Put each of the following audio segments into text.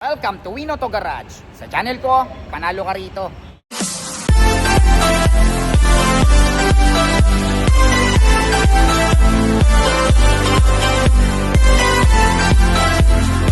Welcome to Win Auto Garage. Sa channel ko, panalo ka rito.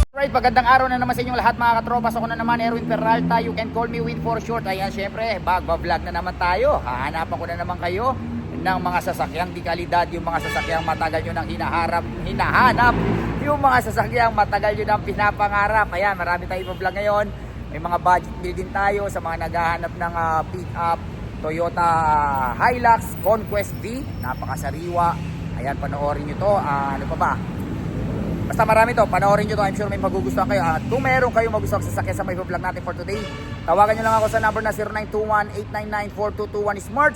Alright, magandang araw na naman sa inyong lahat mga katropas. Ako na naman, Erwin Peralta. You can call me Win for short. Ayan, syempre, vlog na naman tayo. Hahanapan ko na naman kayo ng mga sasakyang di kalidad, yung mga sasakyang matagal nyo nang hinahanap, yung mga sasakyang matagal nyo nang pinapangarap. Ayan, marami tayong vlog ngayon. May mga budget building tayo sa mga naghahanap ng pick-up Toyota Hilux Conquest V. Napakasariwa. Ayan, panoorin nyo to. Ano pa ba? Basta marami to, panoorin nyo to. I'm sure may magugustuhan kayo. At kung meron kayong magustuhan sasakyan sa may vlog natin for today, tawagan nyo lang ako sa number na 0921-899-4221 Smart,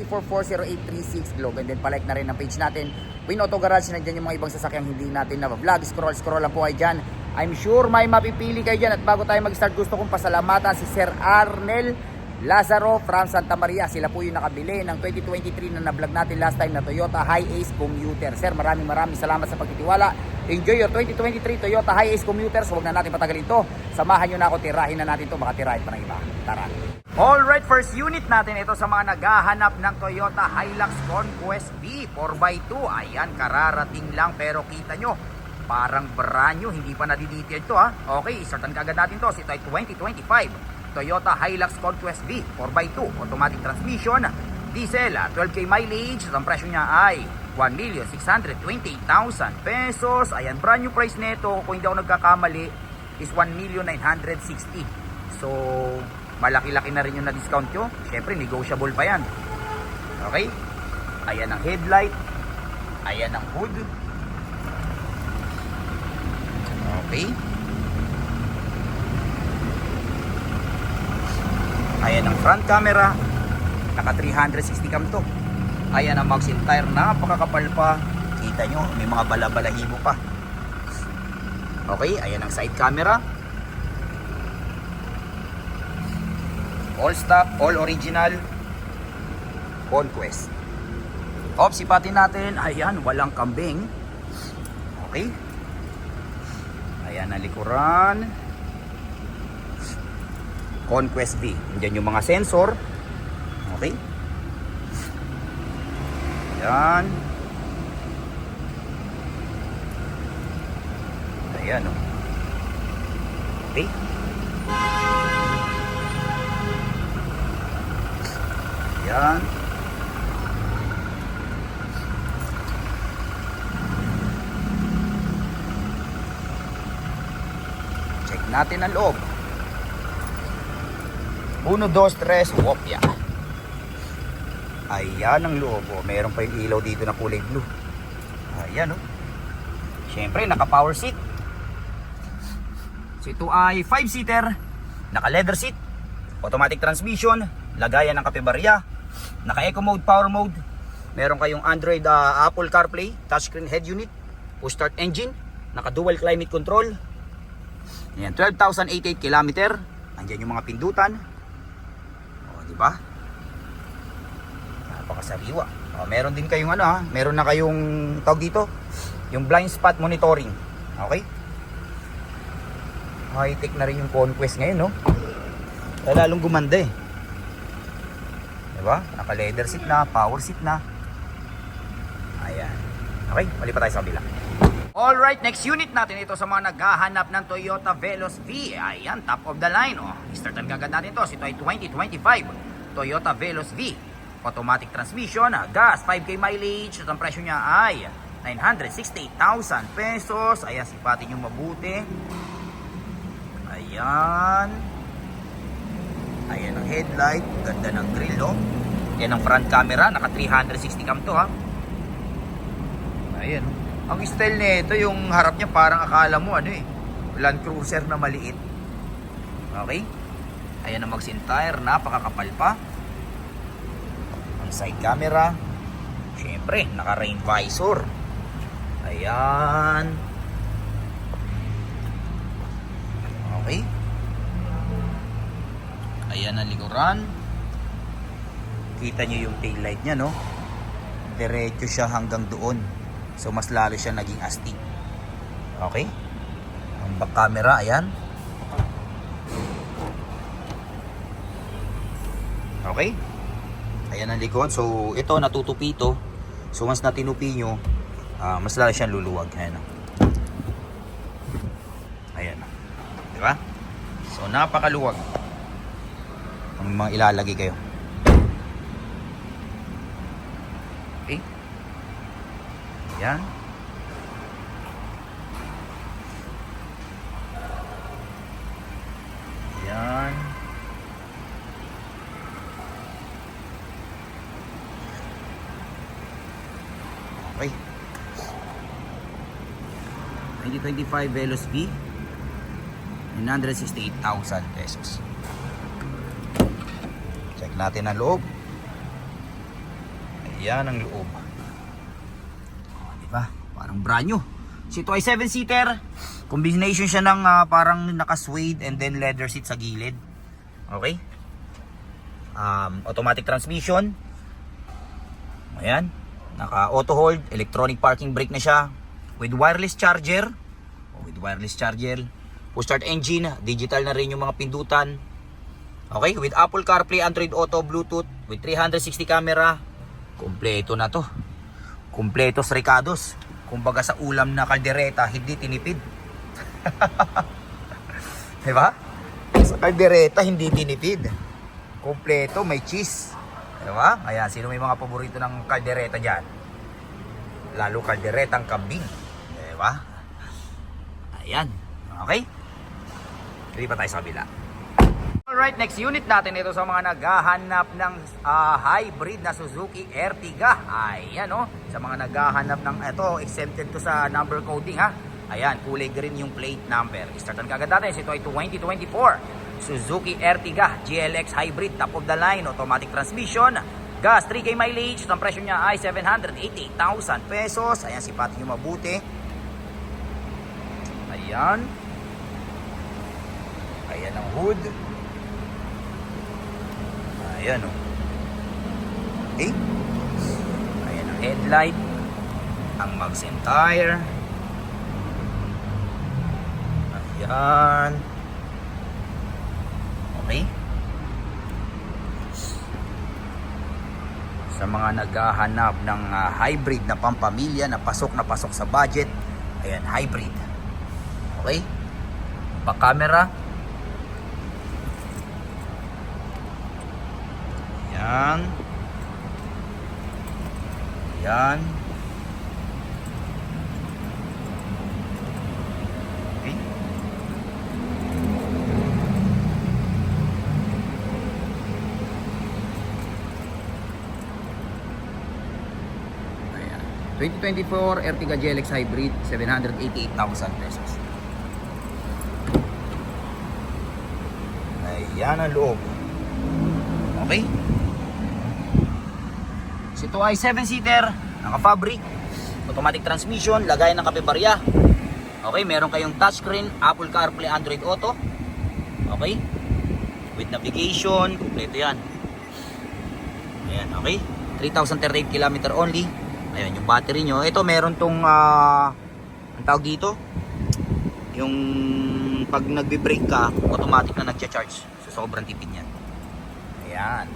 0927-344-0836 Globe. And then palike na rin ang page natin, Win Auto Garage. Nandiyan yung mga ibang sasakyang hindi natin na vlog. Scroll lang po kayo dyan. I'm sure may mapipili kayo dyan. At bago tayo mag-start, gusto kong pasalamatan si Sir Arnel Lazaro from Santa Maria. Sila po yung nakabili ng 2023 na na-vlog natin last time na Toyota Hi-Ace Commuter. Sir, maraming salamat sa pagtitiwala. Enjoy your 2023 Toyota Hi-Ace Commuter. So huwag na natin patagalin to. Samahan nyo na ako, tirahin na natin to. Baka tirahin pa ng iba. Tara. Alright, first unit natin ito sa mga naghahanap ng Toyota Hilux Conquest V 4x2. Ayan, kararating lang pero kita nyo, parang brand new. Hindi pa nadidetail to ha. Okay, startan kagad natin to. Ito ay 2025 Toyota Hilux Conquest V 4x2 automatic transmission, diesel, 12k mileage. Ang presyo niya ay 1,628,000 pesos. Ayan, brand new price nito, kung hindi ako nagkakamali, is 1,960,000. So malaki-laki na rin yung na-discount nyo. Syempre negotiable pa yan. Okay, ayan ang headlight, ayan ang hood. Okay, ayan ang front camera, naka 360 cam to. Ayan ang mag tire, napakakapal pa. Kita nyo, may mga bala-balahibo pa. Okay, ayan ang side camera. All stock, all original Conquest. Sipatin natin. Ayan, walang kambing. Okay, ayan ang likuran Conquest V. Diyan yung mga sensor. Okay. Ayan. Ayan o. Okay. Ayan. Check natin ang loob. 1, 2, 3, wopya. Ayan ang loob. Meron pa yung ilaw dito na kulay blue. Ayan o. Siyempre, naka power seat. So ito ay 5-seater, naka leather seat, automatic transmission, lagayan ng kapebarya, naka eco mode, power mode. Meron kayong Android, Apple CarPlay, touchscreen head unit, push start engine, naka dual climate control. Ayan, 12,088 km. Andiyan yung mga pindutan. Diba? Napakasariwa. Meron din kayong meron na kayong tawag dito, yung blind spot monitoring. Okay? High-tech na rin yung Conquest ngayon, no? Kaya lalong gumanda eh. Diba? Naka-leather seat na, power seat na. Ayan. Okay, mali pa tayo sa kabila. Alright, next unit natin ito sa mga naghahanap ng Toyota Veloz V. Ayan, top of the line. Startan kagad natin ito. Ito ay 2025 Toyota Veloz V. Automatic transmission, gas, 5k mileage. At ang presyo niya ay 968,000 pesos. Ayan, sipatin nyo mabuti. Ayan. Ayan ang headlight. Ganda ng grill, no? Ayan ang front camera. Naka 360 cam to, ha? Ayan. Ang style nito, yung harap niya parang akala mo Land Cruiser na maliit. Okay? Ayan ang mag tire, napakakapal pa. Ang side camera, syempre, naka rain visor. Ayan. Okay. Ayan ang likuran. Kita nyo yung tail light nya, no? Diretso siya hanggang doon. So mas lalo siya naging astig. Okay? Ang back camera, ayan. Okay? Ayan ang likod. So, ito natutupi ito. So, once na tinupi nyo, mas lalo siyang luluwag. Ayan. Ayan. Diba? So, napakaluwag. Ang mga ilalagay kayo. Okay? Ayan. Ayan. Okay. 2025 Veloz V, 968,000 pesos. Check natin ang loob. Ayan ang loob. Diba? Parang brand new. So ito ay 7-seater. Combination siya ng parang naka-suede and then leather seat sa gilid. Okay? Automatic transmission. Ayan. Naka-auto hold. Electronic parking brake na siya. With wireless charger. With wireless charger. Push start engine. Digital na rin yung mga pindutan. Okay? With Apple CarPlay, Android Auto, Bluetooth. With 360 camera. Kompleto na to. Kompletos Ricados. Kumbaga sa ulam na kaldereta, hindi tinipid. Diba? Sa kaldereta, hindi tinipid. Kompleto, may cheese. Diba? Ayan, sino may mga paborito ng kaldereta dyan? Lalo kalderetang kambing. Diba? Ayan. Okay? Hindi pa tayo sa kabila. Alright, next unit natin ito sa mga naghahanap ng hybrid na Suzuki Ertiga. Ayan o, sa mga naghahanap ng ito, exempted to sa number coding ha. Ayan, kulay green yung plate number. Startan kagad natin, ito ay 2024 Suzuki Ertiga GLX Hybrid, top of the line, automatic transmission, gas, 3K mileage. Ang presyo niya ay 788,000 pesos. Ayan, sipatin nyo mabuti. Ayan. Ayan ang hood. Ayan o. Okay. Ayan ang headlight. Ang mags and tire. Ayan. Okay. Sa mga naghahanap ng hybrid na pampamilya na pasok sa budget. Ayan, hybrid. Okay. Back camera. Ayan. Ayan. Okay. Ayan. 2024 Ertiga GLX Hybrid, 788,000 pesos. Ayan ang loob. Okay. Ito ay 7-seater, naka-fabric, automatic transmission, lagay ng kape-barya. Okay, meron kayong touchscreen, Apple CarPlay, Android Auto. Okay, with navigation, kompleto yan. Ayan, okay, 3,038 km only. Ayan, yung battery nyo. Ito, meron tong, ang tawag dito, yung pag nagbe-brake ka, automatic na nagcha-charge. So, sobrang tipid yan. Ayan.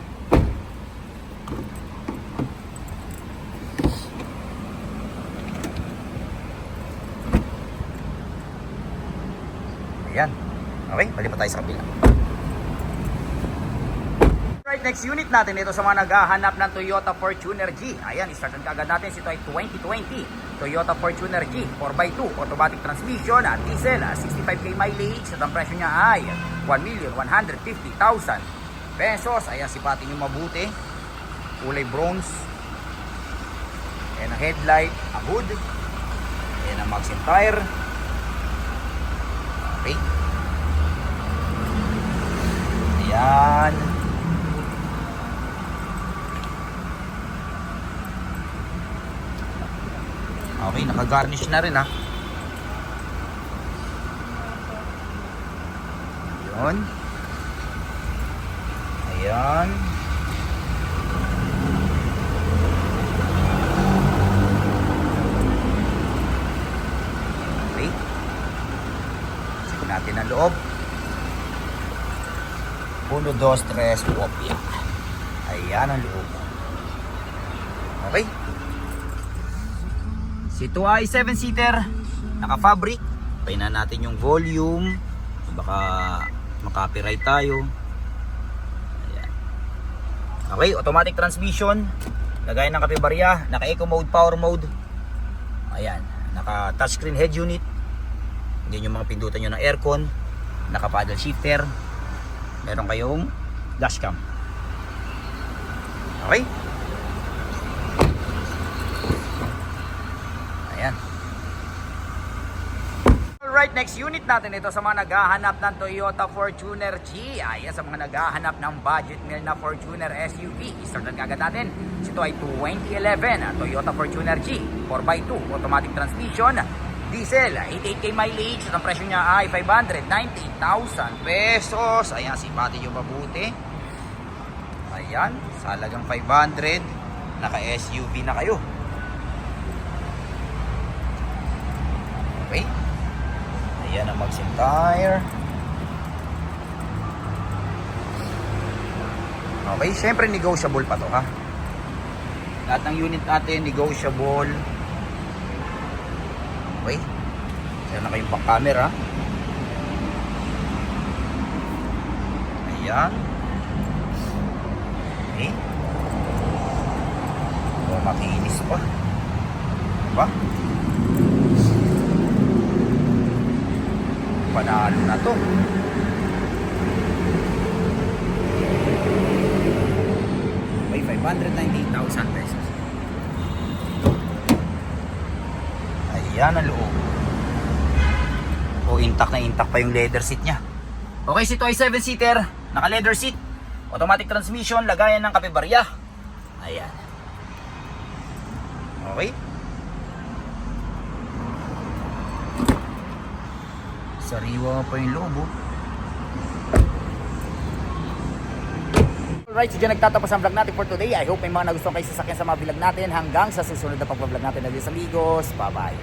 Ayan. Okay, balik pa tayo sa kabila. Right, next unit natin ito sa mga naghahanap ng Toyota Fortuner G. Ayan, istartan kagad natin. Ito ay 2020 Toyota Fortuner G 4x2 automatic transmission at diesel, 65k mileage. At ang presyo niya ay 1,150,000 pesos. Ayan, sipatin nyo mabuti. Kulay bronze. Ayan ang headlight, ang hood. Ayan ang mags and tire. Okay. Ayan. Okay, naka-garnish na rin ha. Ayan. Ayan. Okay. Check natin ang loob. 1, 2, 3, kopya. Ayan ang loob. Okay. Si ito ay 7-seater, naka-fabric. Paina natin yung volume. Baka makapiright tayo. Ayan. Okay, automatic transmission. Lagayan ng kapibarya, naka-eco mode, power mode. Ayan, naka-touchscreen head unit. Yan yung mga pindutan nyo ng aircon. Naka-paddle shifter. Meron kayong dashcam. Okay. Ayan. Alright, next unit natin ito sa mga naghahanap ng Toyota Fortuner G. Ayan, sa mga naghahanap ng budget meal na Fortuner SUV. Startan kagad natin. Ito ay 2011 Toyota Fortuner G 4x2 automatic transmission, diesel, 88k mileage. Ang presyo niya ay 590,000 pesos. Ayan, sipatin nyo mabuti. Ayan, sa halagang 500, naka SUV na kayo. Okay. Ayan ang Maxim tire. Okay, syempre negotiable pa to ha. Lahat ng unit natin negotiable. Okay. Ayan na kayong back camera. Ayan. Okay. O, makinis pa. Diba? Panalo na to. May 598,000 pesos. Ayan ang loob. O, intact na intact pa yung leather seat nya. Okay, ito ay 7-seater, naka leather seat, automatic transmission, lagayan ng kapibarya. Ayan. Okay. Sariwa pa yung loob. Alright, so dyan nagtatapos ang vlog natin for today. I hope may mga nagustuhan kayo sasakyan sa mga vlog natin. Hanggang sa susunod na pag-vlog natin. Adios amigos. Bye bye.